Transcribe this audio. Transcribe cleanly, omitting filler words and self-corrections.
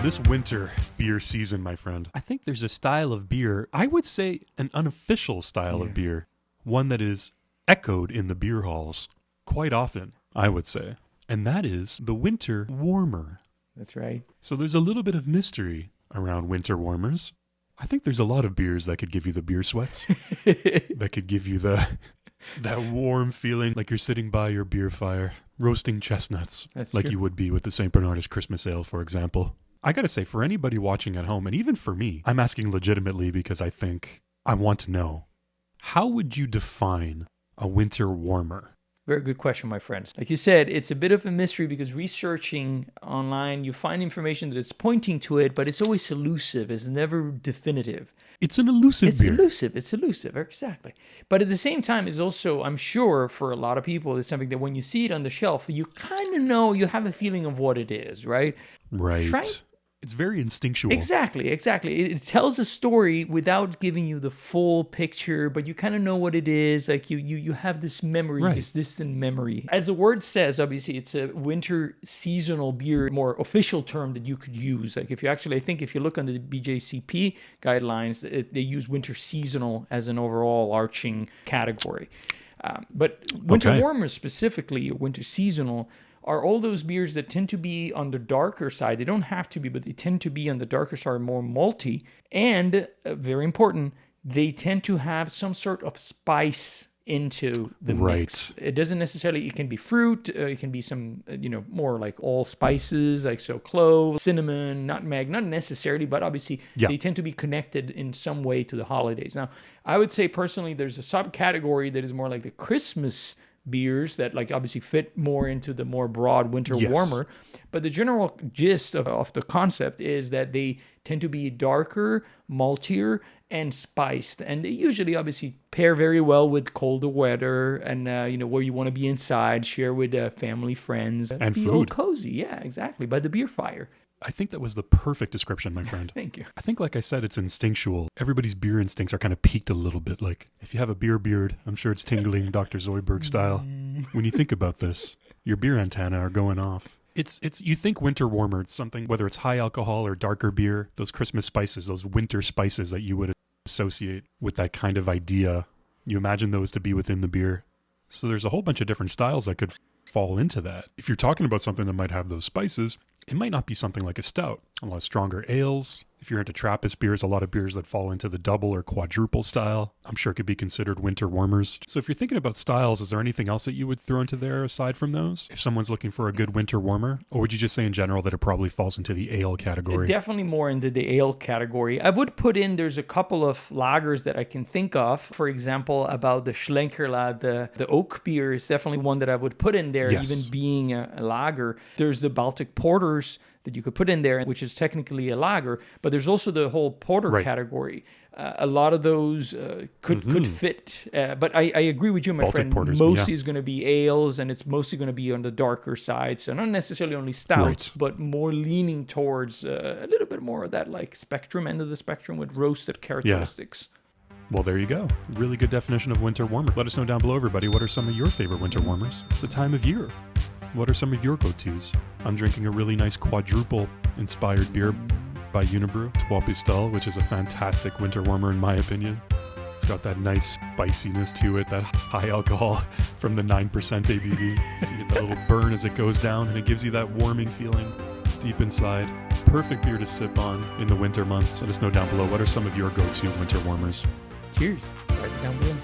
this winter beer season, my friend, I think there's a style of beer, I would say an unofficial style of beer, one that is echoed in the beer halls quite often, I would say. And that is the winter warmer. That's right. So there's a little bit of mystery around winter warmers. I think there's a lot of beers that could give you the beer sweats, that could give you that warm feeling like you're sitting by your beer fire, roasting chestnuts. That's like true. You would be with the St. Bernardus Christmas Ale, for example. I got to say, for anybody watching at home, and even for me, I'm asking legitimately because I think I want to know, how would you define a winter warmer? Very good question, my friends. Like you said, it's a bit of a mystery because researching online, you find information that is pointing to it, but it's always elusive. It's never definitive. It's an elusive beer. It's elusive, exactly. But at the same time, it's also, I'm sure, for a lot of people, it's something that when you see it on the shelf, you kind of know, you have a feeling of what it is, right? Right. It's very instinctual. Exactly. It tells a story without giving you the full picture, but you kind of know what it is. Like you have this memory, this distant memory. As the word says, obviously, it's a winter seasonal beer, more official term that you could use. Like if you actually, I think if you look under the BJCP guidelines, they use winter seasonal as an overall arching category. But winter warmers specifically, winter seasonal, are all those beers that tend to be on the darker side. They don't have to be, but they tend to be on the darker side, more malty. And, very important, they tend to have some sort of spice into the mix. It doesn't necessarily, it can be fruit, it can be some, more like all spices, like so clove, cinnamon, nutmeg, not necessarily, but obviously they tend to be connected in some way to the holidays. Now, I would say personally, there's a subcategory that is more like the Christmas beers that like obviously fit more into the more broad winter warmer, but the general gist of the concept is that they tend to be darker, maltier, and spiced, and they usually obviously pair very well with colder weather and where you want to be inside, share with family, friends, and feel food. Cozy, exactly, by the beer fire. I think that was the perfect description, my friend. Thank you. I think, like I said, it's instinctual. Everybody's beer instincts are kind of peaked a little bit. Like, if you have a beer beard, I'm sure it's tingling Dr. Zoidberg style. When you think about this, your beer antennae are going off. It's you think winter warmer, it's something, whether it's high alcohol or darker beer, those Christmas spices, those winter spices that you would associate with that kind of idea. You imagine those to be within the beer. So there's a whole bunch of different styles that could fall into that. If you're talking about something that might have those spices, it might not be something like a stout. A lot of stronger ales. If you're into Trappist beers, a lot of beers that fall into the double or quadruple style, I'm sure could be considered winter warmers. So if you're thinking about styles, is there anything else that you would throw into there aside from those? If someone's looking for a good winter warmer, or would you just say in general that it probably falls into the ale category? Definitely more into the ale category. I would put in, there's a couple of lagers that I can think of. For example, about the Schlenkerla, the oak beer is definitely one that I would put in there, even being a lager. There's the Baltic porters that you could put in there, which is technically a lager, but there's also the whole porter category. A lot of those could fit, but I agree with you, my friend. Porters, mostly is going to be ales, and it's mostly going to be on the darker side, so not necessarily only stouts, but more leaning towards a little bit more of that like spectrum, end of the spectrum with roasted characteristics. Well, there you go. Really good definition of winter warmer. Let us know down below, everybody, what are some of your favorite winter warmers? It's the time of year. What are some of your go-tos? I'm drinking a really nice quadruple-inspired beer by Unibrew, Trois Pistoles, which is a fantastic winter warmer in my opinion. It's got that nice spiciness to it, that high alcohol from the 9% ABV. So you get that little burn as it goes down, and it gives you that warming feeling deep inside. Perfect beer to sip on in the winter months. Let us know down below, what are some of your go-to winter warmers? Cheers. Right down below.